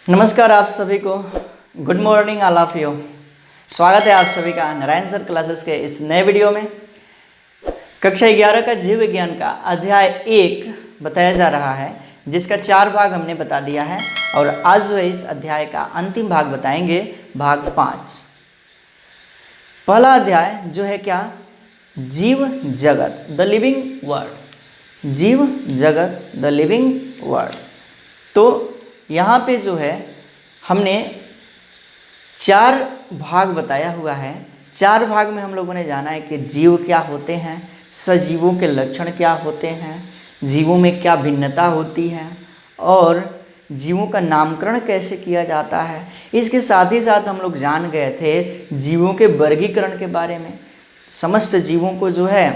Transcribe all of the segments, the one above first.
नमस्कार आप सभी को। Good morning all of you. स्वागत है आप सभी का नारायण सर क्लासेस के इस नए वीडियो में। कक्षा 11 का जीव विज्ञान का अध्याय 1 बताया जा रहा है, जिसका 4 भाग हमने बता दिया है और आज जो है इस अध्याय का अंतिम भाग बताएंगे, भाग 5। पहला अध्याय जो है क्या, जीव जगत द लिविंग वर्ल्ड। जीव जगत द लिविंग वर्ल्ड। तो यहाँ पे जो है हमने 4 भाग बताया हुआ है। 4 भाग में हम लोगों ने जाना है कि जीव क्या होते हैं, सजीवों के लक्षण क्या होते हैं, जीवों में क्या भिन्नता होती है और जीवों का नामकरण कैसे किया जाता है। इसके साथ ही साथ हम लोग जान गए थे जीवों के वर्गीकरण के बारे में। समस्त जीवों को जो है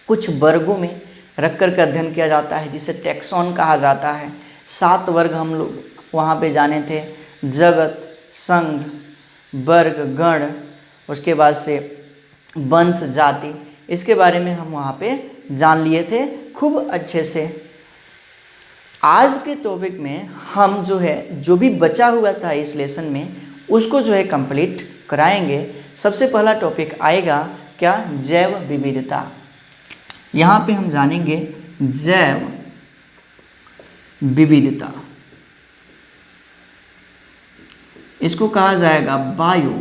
कुछ वर्गों में रख कर के अध्ययन किया जाता है, जिसे टैक्सॉन कहा जाता है। 7 वर्ग हम लोग वहाँ पे जाने थे, जगत, संघ, वर्ग, गण, उसके बाद से वंश, जाति। इसके बारे में हम वहाँ पे जान लिए थे खूब अच्छे से। आज के टॉपिक में हम जो है जो भी बचा हुआ था इस लेसन में उसको जो है कंप्लीट कराएंगे। सबसे पहला टॉपिक आएगा क्या, जैव विविधता। यहाँ पे हम जानेंगे जैव विविधता। इसको कहा जाएगा बायो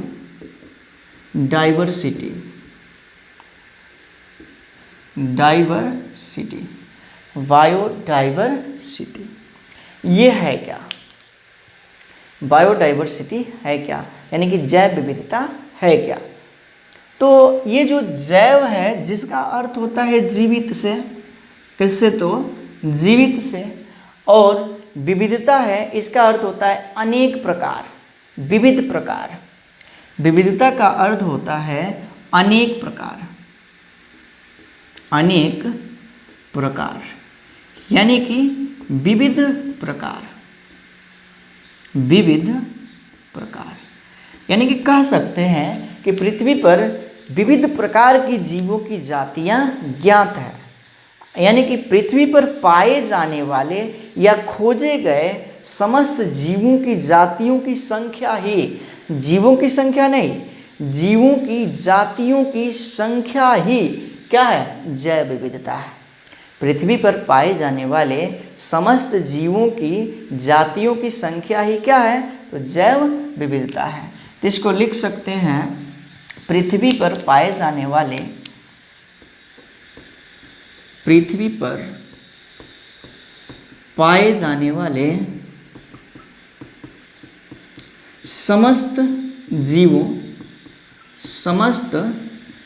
डाइवर्सिटी। डाइवर्सिटी, बायोडाइवर्सिटी ये है क्या, बायोडाइवर्सिटी है क्या, यानी कि जैव विविधता है क्या। तो ये जो जैव है जिसका अर्थ होता है जीवित से, किससे, तो जीवित से, और विविधता है इसका अर्थ होता है अनेक प्रकार, विविध प्रकार। विविधता का अर्थ होता है अनेक प्रकार, अनेक प्रकार, यानी कि विविध प्रकार, विविध प्रकार। यानी कि कह सकते हैं कि पृथ्वी पर विविध प्रकार की जीवों की जातियां ज्ञात है। यानी कि पृथ्वी पर पाए जाने वाले या खोजे गए समस्त जीवों की जातियों की संख्या ही, जीवों की संख्या नहीं, जीवों की जातियों की संख्या ही क्या है, जैव विविधता है। पृथ्वी पर पाए जाने वाले समस्त जीवों की जातियों की संख्या ही क्या है, तो जैव विविधता है। इसको लिख सकते हैं, पृथ्वी पर पाए जाने वाले, पृथ्वी पर पाए जाने वाले समस्त जीवों, समस्त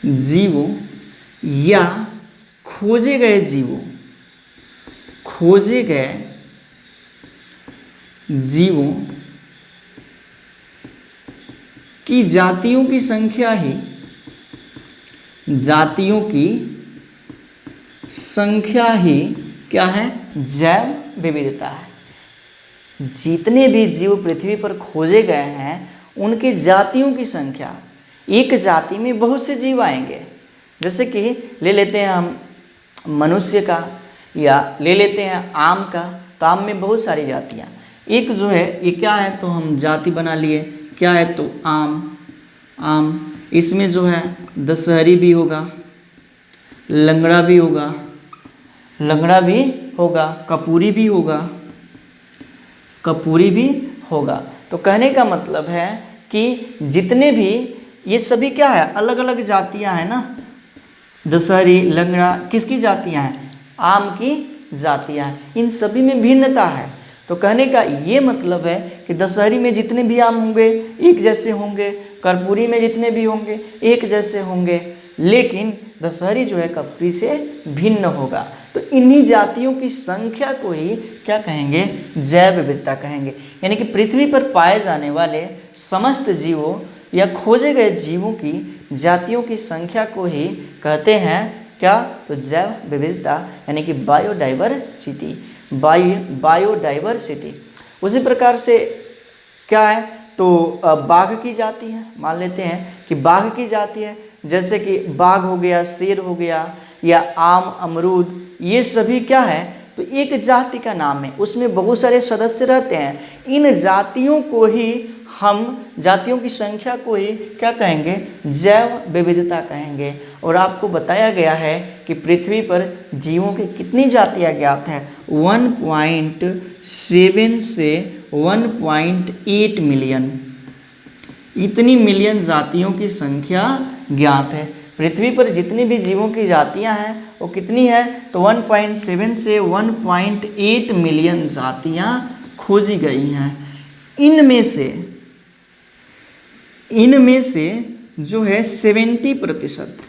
जीवों या खोजे गए जीवों, खोजे गए जीवों की जातियों की संख्या ही, जातियों की संख्या ही क्या है, जैव विविधता है। जितने भी जीव पृथ्वी पर खोजे गए हैं उनकी जातियों की संख्या, एक जाति में बहुत से जीव आएंगे। जैसे कि ले लेते हैं हम मनुष्य का, या ले लेते हैं आम का, तो आम में बहुत सारी जातियाँ। एक जो है ये क्या है, तो हम जाति बना लिए, क्या है, तो आम। आम इसमें जो है दशहरी भी होगा, लंगड़ा भी होगा, लंगड़ा भी होगा, कपूरी भी होगा, कपूरी भी होगा। तो कहने का मतलब है कि जितने भी ये सभी क्या है, अलग अलग जातियां हैं ना। दशहरी, लंगड़ा किसकी जातियां हैं, आम की जातियां हैं। इन सभी में भिन्नता है। तो कहने का ये मतलब है कि दशहरी में जितने भी आम होंगे एक जैसे होंगे, कर्पूरी में जितने भी होंगे एक जैसे होंगे, लेकिन दशहरी जो है कपूरी से भिन्न होगा। तो इन्हीं जातियों की संख्या को ही क्या कहेंगे, जैव विविधता कहेंगे। यानी कि पृथ्वी पर पाए जाने वाले समस्त जीवों या खोजे गए जीवों की जातियों की संख्या को ही कहते हैं क्या, तो जैव विविधता, यानी कि बायोडाइवर्सिटी, बायोडाइवर्सिटी। उसी प्रकार से क्या है, तो बाघ की जाति है। मान लेते हैं कि बाघ की जाति है, जैसे कि बाघ हो गया, शेर हो गया, या आम, अमरूद, ये सभी क्या है, तो एक जाति का नाम है, उसमें बहुत सारे सदस्य रहते हैं। इन जातियों को ही हम, जातियों की संख्या को ही क्या कहेंगे, जैव विविधता कहेंगे। और आपको बताया गया है कि पृथ्वी पर जीवों की कितनी जातियां ज्ञात हैं, 1.7 से 1.8 मिलियन, इतनी मिलियन जातियों की संख्या ज्ञात है। पृथ्वी पर जितनी भी जीवों की जातियां हैं वो कितनी है, तो 1.7 से 1.8 मिलियन जातियां खोजी गई हैं। इनमें से जो है 70%,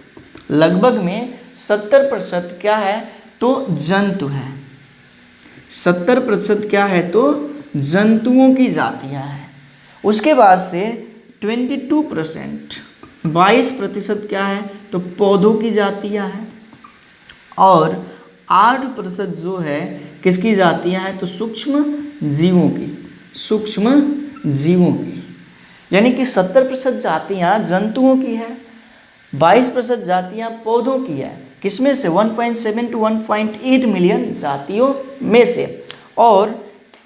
लगभग में 70% क्या है, तो जंतु है। 70% क्या है, तो जंतुओं की जातियां हैं। उसके बाद से 22%, 22% क्या है, तो पौधों की जातियां हैं। और 8% जो है किसकी जातियां हैं, तो सूक्ष्म जीवों की। यानी कि 70% जातियां जंतुओं की है, 22% जातियां पौधों की है। किसमें से, 1.7 टू 1.8 मिलियन जातियों में से। और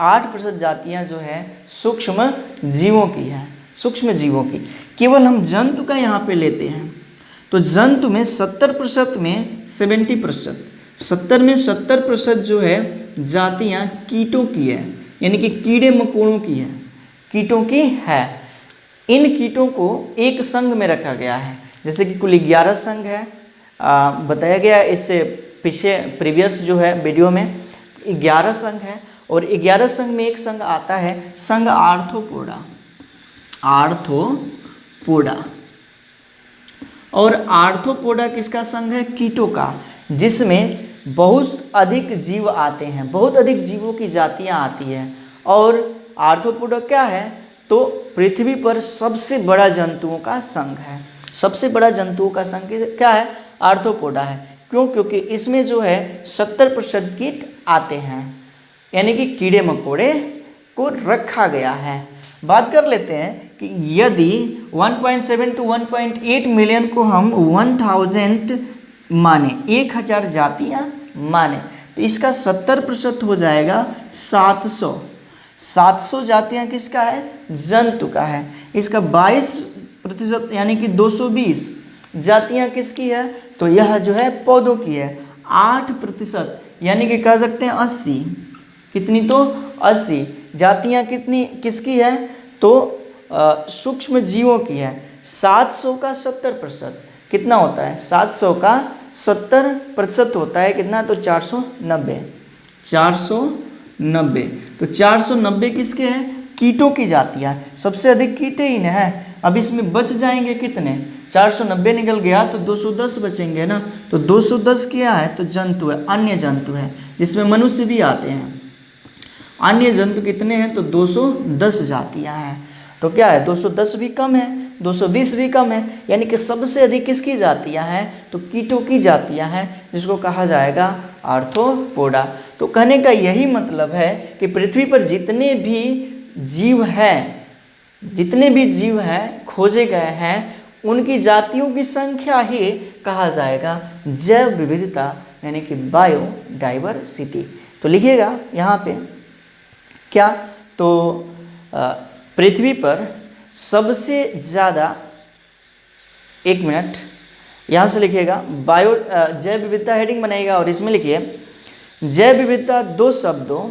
8% जातियां जो है सूक्ष्म जीवों की है, सूक्ष्म जीवों की। केवल हम जंतु का यहाँ पे लेते हैं तो जंतु में 70% में 70%, 70 में 70% जो है जातियाँ कीटों की है, यानी कि कीड़े मकोड़ों की है, कीटों की है। इन कीटों को एक संघ में रखा गया है, जैसे कि कुल 11 संघ है, बताया गया इससे पीछे प्रीवियस जो है वीडियो में 11 संघ है। और 11 संघ में एक संघ आता है संघ आर्थ्रोपोडा, और आर्थ्रोपोडा किसका संघ है, कीटों का, जिसमें बहुत अधिक जीव आते हैं, बहुत अधिक जीवों की जातियां आती हैं। और आर्थ्रोपोडा क्या है, तो पृथ्वी पर सबसे बड़ा जंतुओं का संघ है। सबसे बड़ा जंतुओं का संघ क्या है, आर्थ्रोपोडा है। क्यों, क्योंकि इसमें जो है 70% कीट आते हैं, यानी कि कीड़े मकोड़े को रखा गया है। बात कर लेते हैं कि यदि 1.7 टू 1.8 मिलियन को हम 1000 माने, 1000 जातियां माने, तो इसका 70% हो जाएगा 700 जातियां किसका है, जंतु का है। इसका 22% यानी कि 220 जातियां किसकी है, तो यह जो है पौधों की है। 8% यानी कि कह सकते हैं 80, कितनी, तो 80 जातियां किसकी है, तो सूक्ष्म जीवों की है। 700 का 70% कितना होता है, 700 का 70% होता है कितना, तो 490। तो 490 किसके हैं, कीटों की जातियां। सबसे अधिक कीटे ही हैं। अब इसमें बच जाएंगे कितने, 490 निकल गया तो 210 बचेंगे ना। तो 210 क्या है, तो जंतु है, अन्य जंतु है, जिसमें मनुष्य भी आते हैं। अन्य जंतु कितने हैं, तो 210 जातियां हैं। तो क्या है, 210 भी कम है, 220 भी कम है, यानी कि सबसे अधिक किसकी जातियां हैं, तो कीटों की जातियां हैं, जिसको कहा जाएगा आर्थ्रोपोडा। तो कहने का यही मतलब है कि पृथ्वी पर जितने भी जीव हैं खोजे गए हैं, उनकी जातियों की संख्या ही कहा जाएगा जैव विविधता, यानी कि बायोडाइवर्सिटी। तो लिखिएगा यहाँ पे क्या, तो पृथ्वी पर सबसे ज़्यादा, एक मिनट यहाँ से लिखिएगा, जैव विविधता हेडिंग बनाइएगा और इसमें लिखिए जैव विविधता दो शब्दों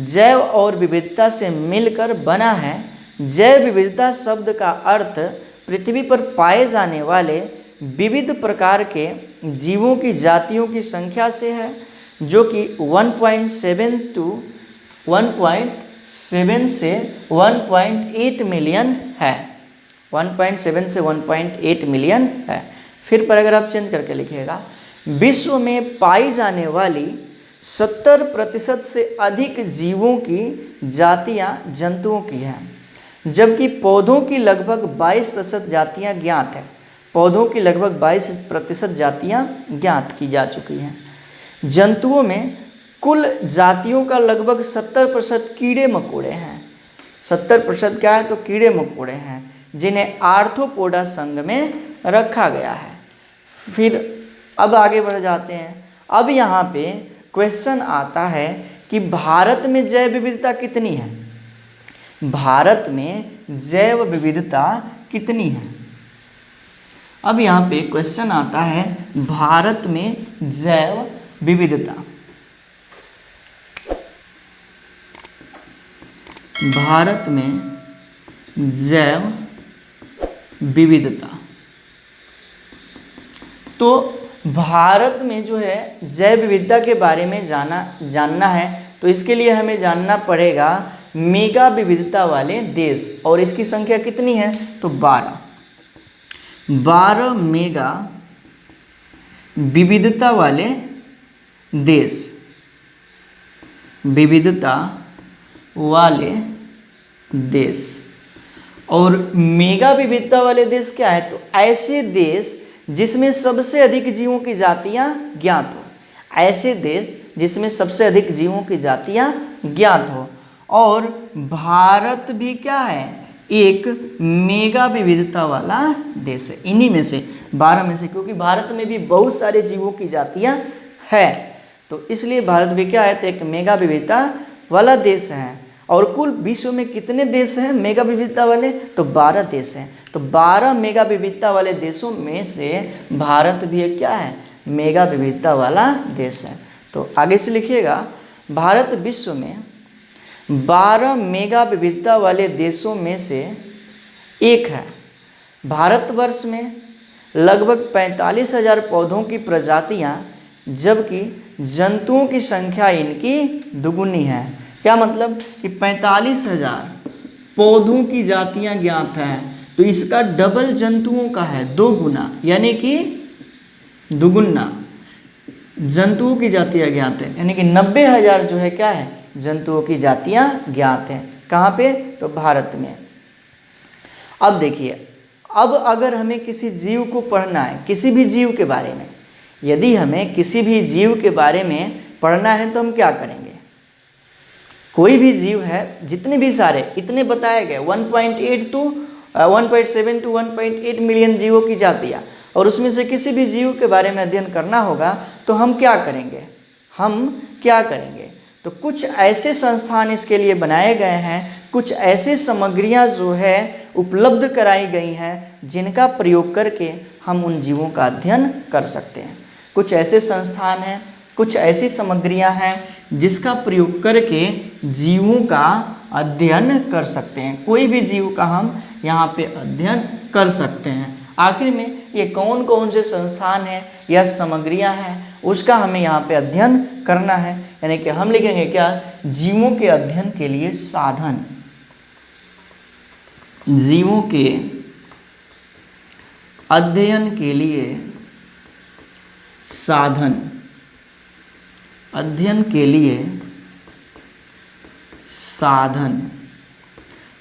जैव और विविधता से मिलकर बना है। जैव विविधता शब्द का अर्थ पृथ्वी पर पाए जाने वाले विविध प्रकार के जीवों की जातियों की संख्या से है, जो कि 1.7 से 1.8 मिलियन है। 1.7 से 1.8 मिलियन है। फिर पैराग्राफ चेंज करके लिखिएगा, विश्व में पाई जाने वाली 70% से अधिक जीवों की जातियां जंतुओं की हैं, जबकि पौधों की लगभग 22% जातियां ज्ञात हैं। पौधों की लगभग 22% जातियां ज्ञात की जा चुकी हैं। जंतुओं में कुल जातियों का लगभग 70% कीड़े मकोड़े हैं। 70% क्या है, तो कीड़े मकोड़े हैं, जिन्हें आर्थ्रोपोडा संघ में रखा गया है। फिर अब आगे बढ़ जाते हैं। अब यहाँ पे क्वेश्चन आता है कि भारत में जैव विविधता कितनी है, भारत में जैव विविधता कितनी है। अब यहाँ पे क्वेश्चन आता है भारत में जैव विविधता, भारत में जैव विविधता। तो भारत में जो है जैव विविधता के बारे में जानना है, तो इसके लिए हमें जानना पड़ेगा मेगा विविधता वाले देश, और इसकी संख्या कितनी है, तो 12 मेगा विविधता वाले देश, विविधता वाले देश। और मेगा विविधता वाले देश क्या है, तो ऐसे देश जिसमें सबसे अधिक जीवों की जातियां ज्ञात हो, ऐसे देश जिसमें सबसे अधिक जीवों की जातियां ज्ञात हो। और भारत भी क्या है, एक मेगा विविधता वाला देश है, इन्हीं में से 12 में से, क्योंकि भारत में भी बहुत सारे जीवों की जातियां है, तो इसलिए भारत भी क्या है, तो एक मेगा विविधता वाला देश है। और कुल विश्व में कितने देश हैं मेगा विविधता वाले, तो 12 देश हैं। तो 12 मेगा विविधता वाले देशों में से भारत भी एक क्या है, मेगा विविधता वाला देश है। तो आगे से लिखिएगा, भारत विश्व में 12 मेगा विविधता वाले देशों में से एक है। भारतवर्ष में लगभग 45,000 पौधों की प्रजातियां, जबकि जंतुओं की संख्या इनकी दुगुनी है। क्या मतलब कि 45,000 पौधों की जातियां ज्ञात हैं, तो इसका डबल जंतुओं का है, 2 गुना, यानी कि दुगुना जंतुओं की जातियां ज्ञात है, यानी कि 90,000 जो है क्या है, जंतुओं की जातियां ज्ञात हैं। कहाँ पे, तो भारत में। अब देखिए, अब अगर हमें किसी जीव को पढ़ना है, किसी भी जीव के बारे में, यदि हमें किसी भी जीव के बारे में पढ़ना है तो हम क्या करेंगे, कोई भी जीव है, जितने भी सारे इतने बताए गए 1.7 टू 1.8 मिलियन जीवों की जातियाँ, और उसमें से किसी भी जीव के बारे में अध्ययन करना होगा तो हम क्या करेंगे, तो कुछ ऐसे संस्थान इसके लिए बनाए गए हैं, कुछ ऐसे सामग्रियां जो है उपलब्ध कराई गई हैं, जिनका प्रयोग करके हम उन जीवों का अध्ययन कर सकते हैं। कुछ ऐसे संस्थान हैं, कुछ ऐसी सामग्रियां हैं जिसका प्रयोग करके जीवों का अध्ययन कर सकते हैं। कोई भी जीव का हम यहाँ पे अध्ययन कर सकते हैं। आखिर में ये कौन कौन से संस्थान हैं या सामग्रियां हैं, उसका हमें यहाँ पे अध्ययन करना है। यानी कि हम लिखेंगे क्या, जीवों के अध्ययन के लिए साधन, जीवों के अध्ययन के लिए साधन, अध्ययन के लिए साधन।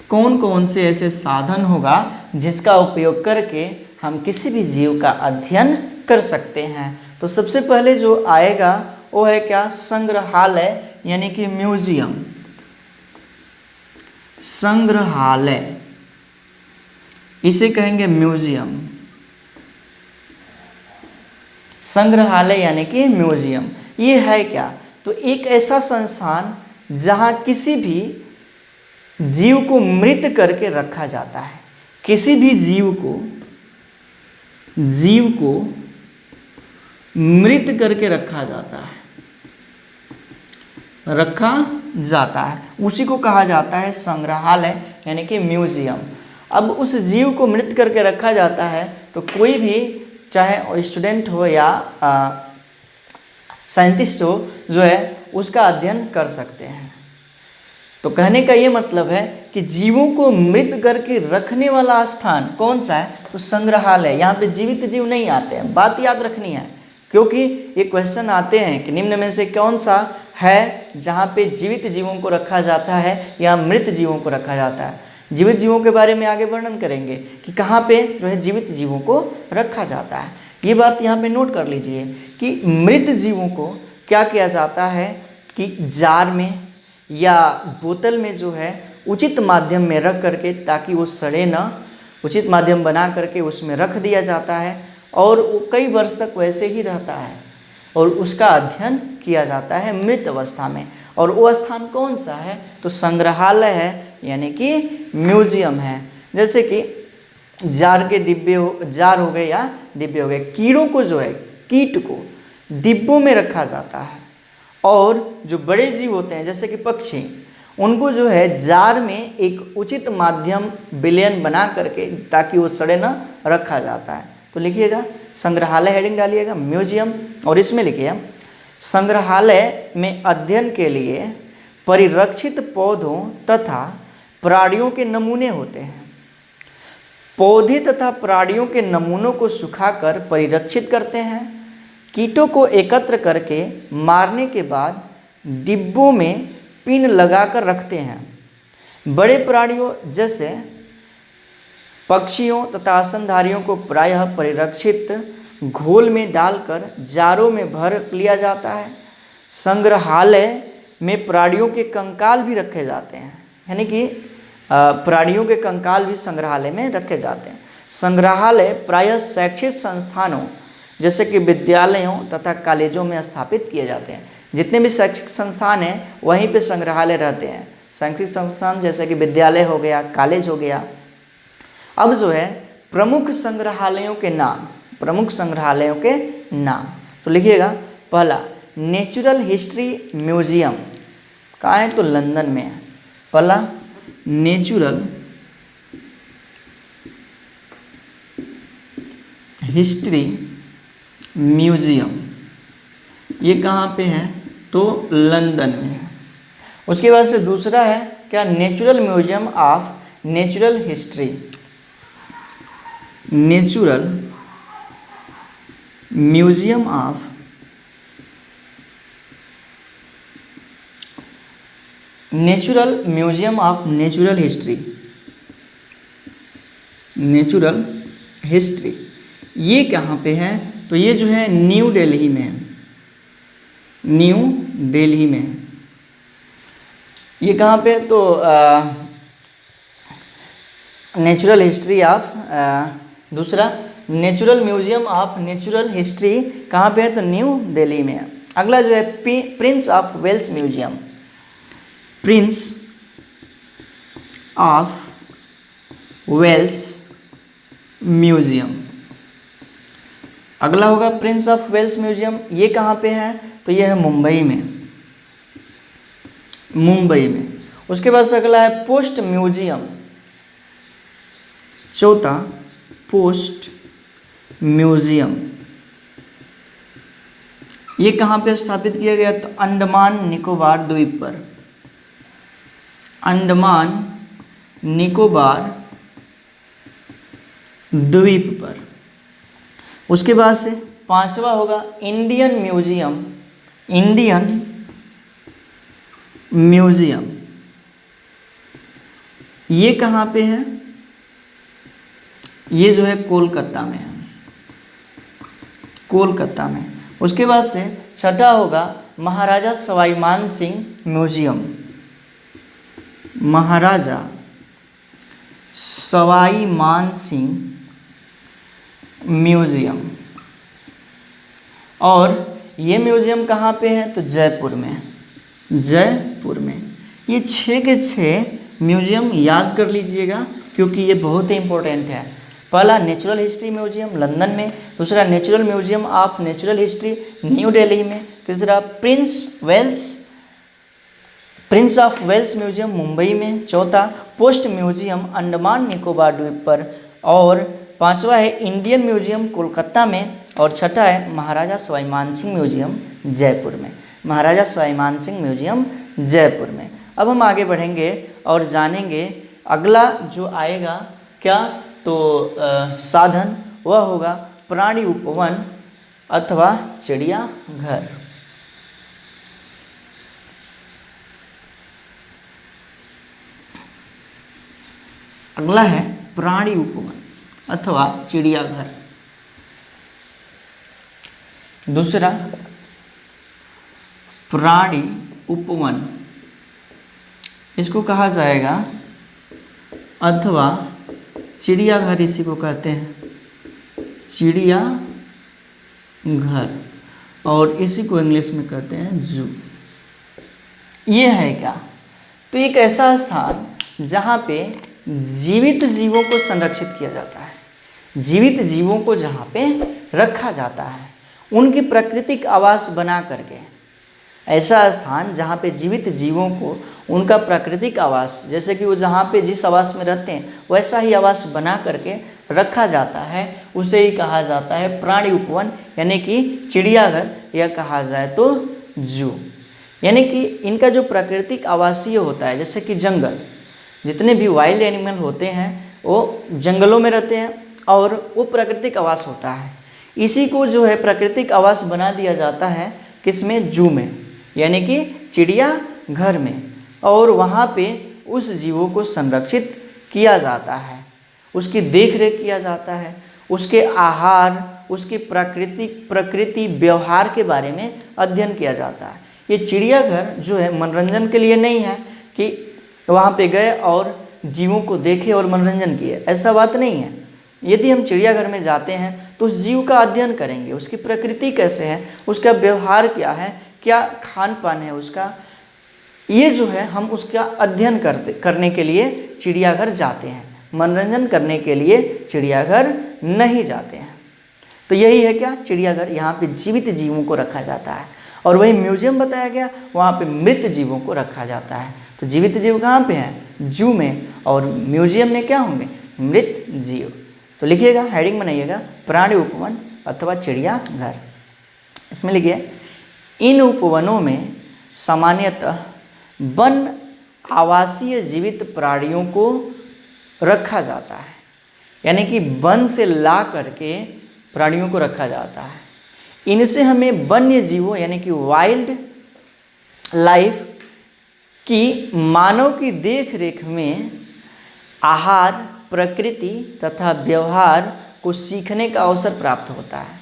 कौन कौन से ऐसे साधन होगा जिसका उपयोग करके हम किसी भी जीव का अध्ययन कर सकते हैं। तो सबसे पहले जो आएगा वो है क्या, संग्रहालय, यानी कि म्यूजियम, संग्रहालय, इसे कहेंगे म्यूजियम, संग्रहालय यानी कि म्यूजियम। ये है क्या, तो एक ऐसा संस्थान जहाँ किसी भी जीव को मृत करके रखा जाता है, किसी भी जीव को मृत करके रखा जाता है, उसी को कहा जाता है संग्रहालय यानी कि म्यूजियम। अब उस जीव को मृत करके रखा जाता है तो कोई भी, चाहे स्टूडेंट हो या साइंटिस्ट हो, जो है उसका अध्ययन कर सकते हैं। तो कहने का ये मतलब है कि जीवों को मृत करके रखने वाला स्थान कौन सा है, तो संग्रहालय। यहाँ पे जीवित जीव नहीं आते हैं, बात याद रखनी है, क्योंकि ये क्वेश्चन आते हैं कि निम्न में से कौन सा है जहाँ पे जीवित जीवों को रखा जाता है या मृत जीवों को रखा जाता है। जीवित जीवों के बारे में आगे वर्णन करेंगे कि कहाँ पे जो है जीवित जीवों को रखा जाता है। ये बात यहाँ पे नोट कर लीजिए कि मृत जीवों को क्या किया जाता है कि जार में या बोतल में जो है उचित माध्यम में रख करके, ताकि वो सड़े ना, उचित माध्यम बना करके उसमें रख दिया जाता है और वो कई वर्ष तक वैसे ही रहता है और उसका अध्ययन किया जाता है मृत अवस्था में। और वो स्थान कौन सा है? तो संग्रहालय है, यानी कि म्यूजियम है। जैसे कि जार के डिब्बे जार हो गए या डिब्बे हो गए। कीड़ों को जो है, कीट को डिब्बों में रखा जाता है, और जो बड़े जीव होते हैं जैसे कि पक्षी, उनको जो है जार में एक उचित माध्यम विलयन बना करके, ताकि वो सड़े न, रखा जाता है। तो लिखिएगा संग्रहालय हेडिंग डालिएगा, म्यूजियम, और इसमें लिखिए संग्रहालय में अध्ययन के लिए परिरक्षित पौधों तथा प्राणियों के नमूने होते हैं। पौधे तथा प्राणियों के नमूनों को सुखाकर परिरक्षित करते हैं। कीटों को एकत्र करके मारने के बाद डिब्बों में पिन लगाकर रखते हैं। बड़े प्राणियों जैसे पक्षियों तथा स्तनधारियों को प्रायः परिरक्षित घोल में डालकर जारों में भर लिया जाता है। संग्रहालय में प्राणियों के कंकाल भी रखे जाते हैं, यानी कि प्राणियों के कंकाल भी संग्रहालय में रखे जाते हैं। संग्रहालय प्रायः शैक्षिक संस्थानों जैसे कि विद्यालयों तथा कॉलेजों में स्थापित किए जाते हैं। जितने भी शैक्षिक संस्थान हैं वहीं पे संग्रहालय रहते हैं। शैक्षिक संस्थान जैसे कि विद्यालय हो गया, कॉलेज हो गया। अब जो है प्रमुख संग्रहालयों के नाम, प्रमुख संग्रहालयों के नाम तो लिखिएगा। पहला नेचुरल हिस्ट्री म्यूजियम, कहाँ है? तो लंदन में है। पहला नेचुरल हिस्ट्री म्यूजियम, ये कहाँ पे है? तो लंदन में है। उसके बाद से दूसरा है क्या? Natural museum of natural history, natural museum of natural history, natural history, ये कहाँ पे है? तो ये जो है न्यू दिल्ली में है, न्यू दिल्ली में है। ये कहाँ पे? तो नेचुरल हिस्ट्री ऑफ दूसरा natural museum of natural history कहाँ पे है? तो न्यू दिल्ली में है। अगला जो है prince of Wales museum, prince of Wales museum. अगला होगा प्रिंस ऑफ वेल्स म्यूजियम, ये कहाँ पे है? तो ये है मुंबई में, मुंबई में। उसके बाद से अगला है पोस्ट म्यूजियम, चौथा पोस्ट म्यूजियम, ये कहाँ पे स्थापित किया गया? तो अंडमान निकोबार द्वीप पर, अंडमान निकोबार द्वीप पर। उसके बाद से पांचवा होगा इंडियन म्यूजियम, इंडियन म्यूजियम, ये कहाँ पे है? ये जो है कोलकाता में है, कोलकाता में। उसके बाद से छठा होगा महाराजा सवाई मान सिंह म्यूजियम, महाराजा सवाई मान सिंह म्यूजियम। और ये म्यूजियम कहाँ पे है? तो जयपुर में, जयपुर में। ये 6 के 6 म्यूजियम याद कर लीजिएगा, क्योंकि ये बहुत ही इंपॉर्टेंट है। पहला नेचुरल हिस्ट्री म्यूजियम लंदन में, दूसरा natural museum of natural history New Delhi में, तीसरा prince of Wales museum Mumbai में, चौथा पोस्ट म्यूजियम अंडमान निकोबार द्वीप पर, और पांचवा है इंडियन म्यूजियम कोलकाता में, और छठा है महाराजा सवाई मान सिंह म्यूजियम जयपुर में, महाराजा सवाई मान सिंह म्यूजियम जयपुर में। अब हम आगे बढ़ेंगे और जानेंगे अगला जो आएगा क्या? तो साधन वह होगा प्राणी उपवन अथवा चिड़ियाघर। अगला है प्राणी उपवन अथवा चिड़ियाघर। दूसरा प्राणी उपवन, इसको कहा जाएगा, अथवा चिड़ियाघर इसी को कहते हैं, चिड़ियाघर। और इसी को इंग्लिश में कहते हैं जू। ये है क्या? तो एक ऐसा स्थान जहाँ पे जीवित जीवों को संरक्षित किया जाता है, जीवित जीवों को जहाँ पे रखा जाता है, उनकी प्राकृतिक आवास बना करके। ऐसा स्थान जहाँ पे जीवित जीवों को उनका प्राकृतिक आवास, जैसे कि वो जहाँ पे जिस आवास में रहते हैं वैसा ही आवास बना करके रखा जाता है, उसे ही कहा जाता है प्राणी उपवन, यानी कि चिड़ियाघर, या कहा जाए तो जू। यानी कि इनका जो प्राकृतिक आवासीय होता है, जैसे कि जंगल, जितने भी वाइल्ड एनिमल होते हैं वो जंगलों में रहते हैं और वो प्राकृतिक आवास होता है। इसी को जो है प्राकृतिक आवास बना दिया जाता है किसमें? जू में, यानी कि चिड़ियाघर में। और वहाँ पे उस जीवों को संरक्षित किया जाता है, उसकी देखरेख किया जाता है, उसके आहार, उसकी प्रकृति व्यवहार के बारे में अध्ययन किया जाता है। ये चिड़ियाघर जो है मनोरंजन के लिए नहीं है कि वहाँ पे गए और जीवों को देखे और मनोरंजन किए, ऐसा बात नहीं है। यदि हम चिड़ियाघर में जाते हैं तो उस जीव का अध्ययन करेंगे, उसकी प्रकृति कैसे है, उसका व्यवहार क्या है, क्या खान पान है उसका, ये जो है हम उसका अध्ययन करने के लिए चिड़ियाघर जाते हैं, मनोरंजन करने के लिए चिड़ियाघर नहीं जाते हैं। तो यही है क्या? चिड़ियाघर। यहाँ पे जीवित जीवों को रखा जाता है। और वही म्यूजियम बताया गया, वहाँ पे मृत जीवों को रखा जाता है। तो जीवित जीव कहाँ पे हैं? जू में। और म्यूजियम में क्या होंगे? मृत जीव। तो लिखिएगा, हेडिंग बनाइएगा, प्राणी उपवन अथवा चिड़ियाघर। इसमें लिखिए, इन उपवनों में सामान्यतः वन आवासीय जीवित प्राणियों को रखा जाता है, यानी कि वन से ला करके प्राणियों को रखा जाता है। इनसे हमें वन्य जीवों यानी कि वाइल्ड लाइफ की मानव की देख रेख में आहार, प्रकृति तथा व्यवहार को सीखने का अवसर प्राप्त होता है।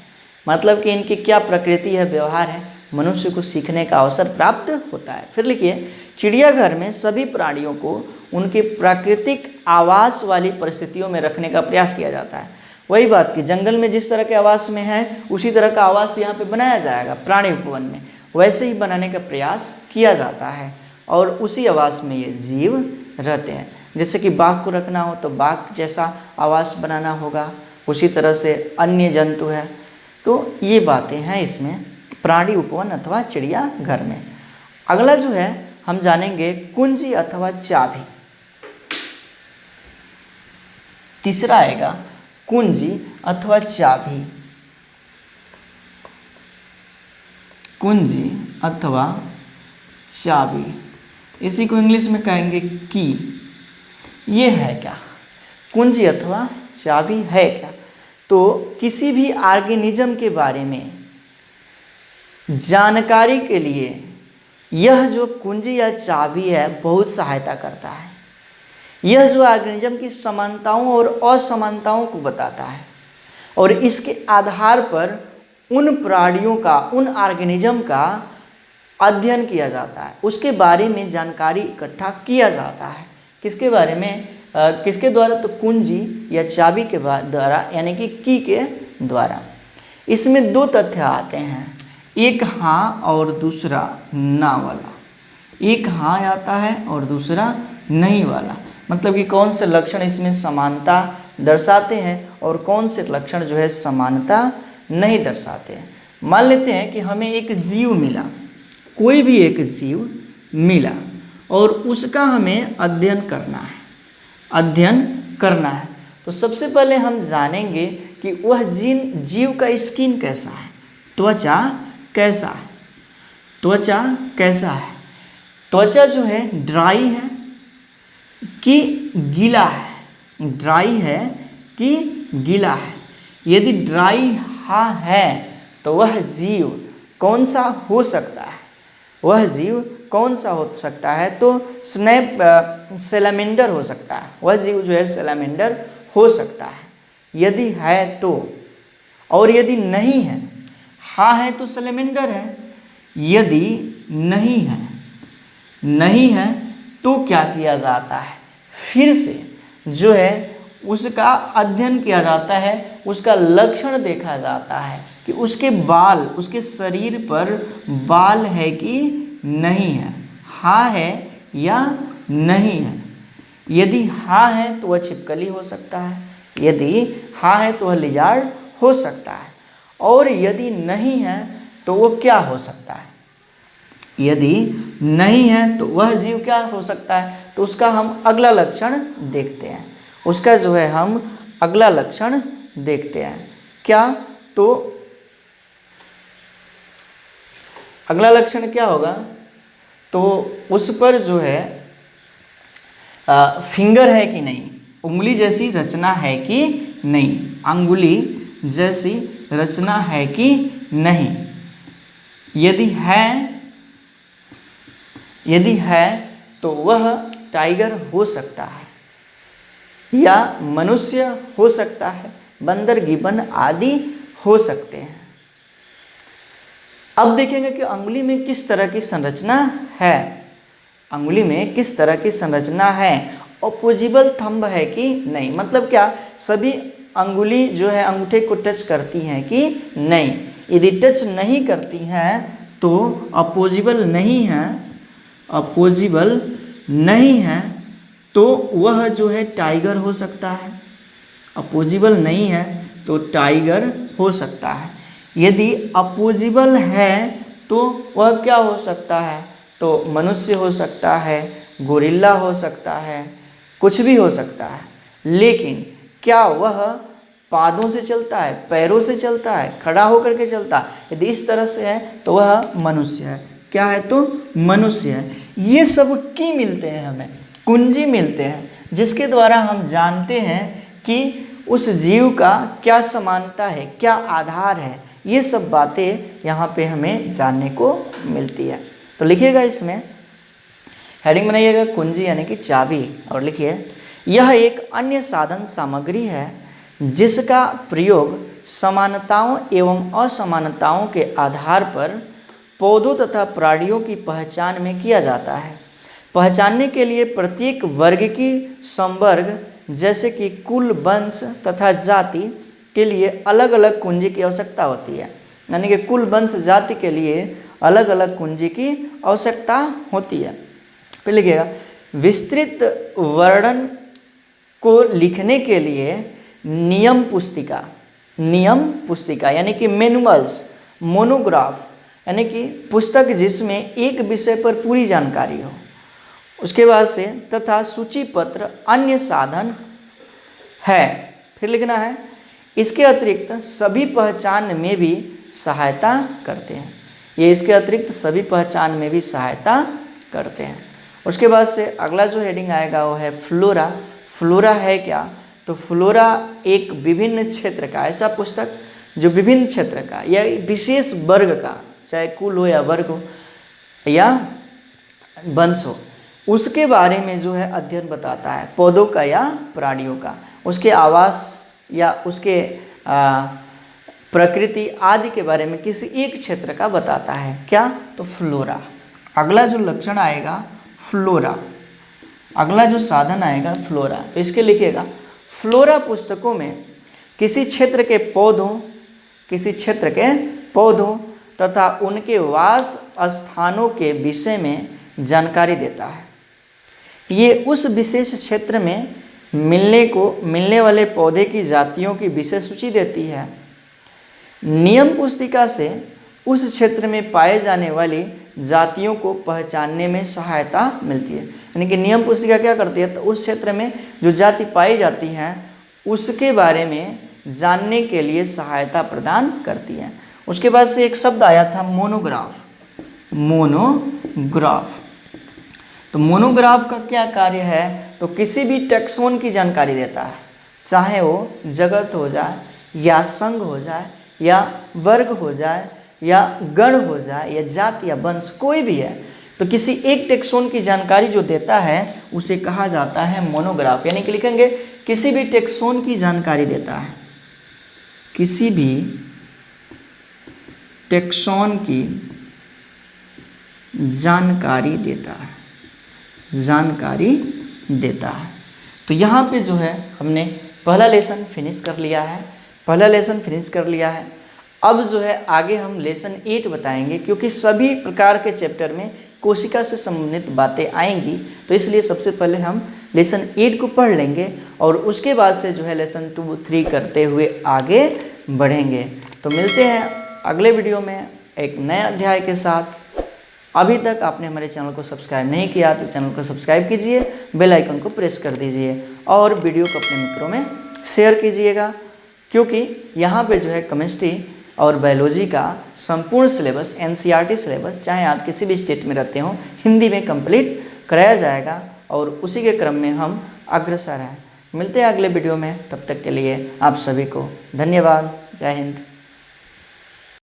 मतलब कि इनकी क्या प्रकृति है, व्यवहार है, मनुष्य को सीखने का अवसर प्राप्त होता है। फिर लिखिए, चिड़ियाघर में सभी प्राणियों को उनके प्राकृतिक आवास वाली परिस्थितियों में रखने का प्रयास किया जाता है। वही बात कि जंगल में जिस तरह के आवास में है उसी तरह का आवास यहाँ पे बनाया जाएगा प्राणी उपवन में, वैसे ही बनाने का प्रयास किया जाता है और उसी आवास में ये जीव रहते हैं। जैसे कि बाघ को रखना हो तो बाघ जैसा आवास बनाना होगा, उसी तरह से अन्य जंतु है। तो ये बातें हैं इसमें प्राणी उपवन अथवा चिड़ियाघर में। अगला जो है हम जानेंगे कुंजी अथवा चाबी। तीसरा आएगा कुंजी अथवा चाबी। कुंजी अथवा चाबी, इसी को इंग्लिश में कहेंगे की। ये है क्या? कुंजी अथवा चाबी है क्या? तो किसी भी ऑर्गेनिज्म के बारे में जानकारी के लिए यह जो कुंजी या चाबी है बहुत सहायता करता है। यह जो ऑर्गेनिज्म की समानताओं और असमानताओं को बताता है और इसके आधार पर उन प्राणियों का, उन ऑर्गेनिज्म का अध्ययन किया जाता है, उसके बारे में जानकारी इकट्ठा किया जाता है। किसके बारे में? किसके द्वारा? तो कुंजी या चाबी के द्वारा, यानी कि की के द्वारा। इसमें दो तथ्य आते हैं, एक हाँ और दूसरा ना वाला। एक हाँ आता है और दूसरा नहीं वाला। मतलब कि कौन से लक्षण इसमें समानता दर्शाते हैं और कौन से लक्षण जो है समानता नहीं दर्शाते हैं। मान लेते हैं कि हमें एक जीव मिला, कोई भी एक जीव मिला और उसका हमें अध्ययन करना है, अध्ययन करना है। तो सबसे पहले हम जानेंगे कि वह जीव का स्किन कैसा है, त्वचा कैसा है, त्वचा कैसा है। त्वचा जो है ड्राई है कि गीला है, ड्राई है कि गीला है। यदि ड्राई हाँ है तो वह जीव कौन सा हो सकता है? वह जीव कौन सा हो सकता है? तो सैलामेंडर हो सकता है। वह जीव जो है सैलामेंडर हो सकता है यदि है तो, और यदि नहीं है, हाँ है तो सैलामेंडर है, यदि नहीं है, नहीं है तो क्या किया जाता है? फिर से जो है उसका अध्ययन किया जाता है, उसका लक्षण देखा जाता है कि उसके बाल, उसके शरीर पर बाल है कि नहीं है, हाँ है या नहीं है। यदि हाँ है तो वह छिपकली हो सकता है, यदि हाँ है तो वह लिजार्ड हो सकता है, और यदि नहीं है तो वो क्या हो सकता है। यदि नहीं है तो वह जीव क्या हो सकता है, तो उसका हम अगला लक्षण देखते हैं। उसका जो है हम अगला लक्षण देखते हैं क्या, तो अगला लक्षण क्या होगा, तो उस पर जो है फिंगर है कि नहीं, उंगली जैसी रचना है कि नहीं, अंगुली जैसी रचना है कि नहीं। यदि है तो वह टाइगर हो सकता है या मनुष्य हो सकता है, बंदर, गिबन आदि हो सकते हैं। अब देखेंगे कि अंगुली में किस तरह की संरचना है, अंगुली में किस तरह की संरचना है, ऑपोजिबल थंब है कि नहीं, मतलब क्या सभी अंगुली जो है अंगूठे को टच करती हैं कि नहीं। यदि टच नहीं करती हैं तो अपोजिबल नहीं है, अपोजिबल नहीं है तो वह जो है टाइगर हो सकता है, अपोजिबल नहीं है तो टाइगर हो सकता है। यदि अपोजिबल है तो वह क्या हो सकता है, तो मनुष्य हो सकता है, गोरिल्ला हो सकता है, कुछ भी हो सकता है। लेकिन क्या वह पादों से चलता है, पैरों से चलता है, खड़ा होकर के चलता है, यदि इस तरह से है तो वह मनुष्य है। क्या है, तो मनुष्य है। ये सब की मिलते हैं, हमें कुंजी मिलते हैं, जिसके द्वारा हम जानते हैं कि उस जीव का क्या समानता है, क्या आधार है। ये सब बातें यहाँ पे हमें जानने को मिलती है। तो लिखिएगा, इसमें हेडिंग बनाइएगा कुंजी यानी कि चाबी, और लिखिए यह एक अन्य साधन सामग्री है जिसका प्रयोग समानताओं एवं असमानताओं के आधार पर पौधों तथा प्राणियों की पहचान में किया जाता है। पहचानने के लिए प्रत्येक वर्ग की संवर्ग जैसे कि कुल, वंश तथा जाति के लिए अलग अलग कुंजी की आवश्यकता होती है। यानी कि कुल, वंश, जाति के लिए अलग अलग कुंजी की आवश्यकता होती है। फिर लिखिएगा, विस्तृत वर्णन को लिखने के लिए नियम पुस्तिका यानी कि मैनुअल्स, मोनोग्राफ यानी कि पुस्तक जिसमें एक विषय पर पूरी जानकारी हो, उसके बाद से तथा सूची पत्र अन्य साधन है। फिर लिखना है, इसके अतिरिक्त सभी पहचान में भी सहायता करते हैं। ये इसके अतिरिक्त सभी पहचान में भी सहायता करते हैं। उसके बाद से अगला जो हेडिंग आएगा वो है फ्लोरा। फ्लोरा है क्या, तो फ्लोरा एक विभिन्न क्षेत्र का ऐसा पुस्तक जो विभिन्न क्षेत्र का या विशेष वर्ग का, चाहे कुल हो या वर्ग हो या वंश हो, उसके बारे में जो है अध्ययन बताता है, पौधों का या प्राणियों का, उसके आवास या उसके प्रकृति आदि के बारे में किसी एक क्षेत्र का बताता है। क्या, तो फ्लोरा। अगला जो लक्षण आएगा फ्लोरा, अगला जो साधन आएगा फ्लोरा। तो इसके लिखिएगा, फ्लोरा पुस्तकों में किसी क्षेत्र के पौधों तथा उनके वास स्थानों के विषय में जानकारी देता है। ये उस विशेष क्षेत्र में मिलने वाले पौधे की जातियों की विषय सूची देती है। नियम पुस्तिका से उस क्षेत्र में पाए जाने वाली जातियों को पहचानने में सहायता मिलती है। यानी कि नियम पुस्तिका क्या करती है, तो उस क्षेत्र में जो जाति पाई जाती हैं उसके बारे में जानने के लिए सहायता प्रदान करती है। उसके बाद से एक शब्द आया था मोनोग्राफ। तो मोनोग्राफ का क्या कार्य है, तो किसी भी टैक्सोन की जानकारी देता है, चाहे वो जगत हो जाए या संघ हो जाए या वर्ग हो जाए या गण हो जाए या जाति या वंश, कोई भी है, तो किसी एक टैक्सोन की जानकारी जो देता है उसे कहा जाता है मोनोग्राफ। यानी कि लिखेंगे किसी भी टैक्सोन की जानकारी देता है, किसी भी टैक्सोन की जानकारी देता है। तो यहाँ पे जो है हमने पहला लेसन फिनिश कर लिया है। अब जो है आगे हम लेसन 8 बताएंगे, क्योंकि सभी प्रकार के चैप्टर में कोशिका से संबंधित बातें आएंगी, तो इसलिए सबसे पहले हम लेसन 8 को पढ़ लेंगे और उसके बाद से जो है लेसन 2, 3 करते हुए आगे बढ़ेंगे। तो मिलते हैं अगले वीडियो में एक नए अध्याय के साथ। अभी तक आपने हमारे चैनल को सब्सक्राइब नहीं किया तो चैनल को सब्सक्राइब कीजिए, बेल आइकन को प्रेस कर दीजिए और वीडियो को अपने मित्रों में शेयर कीजिएगा, क्योंकि यहाँ पे जो है केमिस्ट्री और बायोलॉजी का संपूर्ण सिलेबस, NCERT सिलेबस, चाहे आप किसी भी स्टेट में रहते हों, हिंदी में कंप्लीट कराया जाएगा और उसी के क्रम में हम अग्रसर हैं। मिलते हैं अगले वीडियो में, तब तक के लिए आप सभी को धन्यवाद। जय हिंद।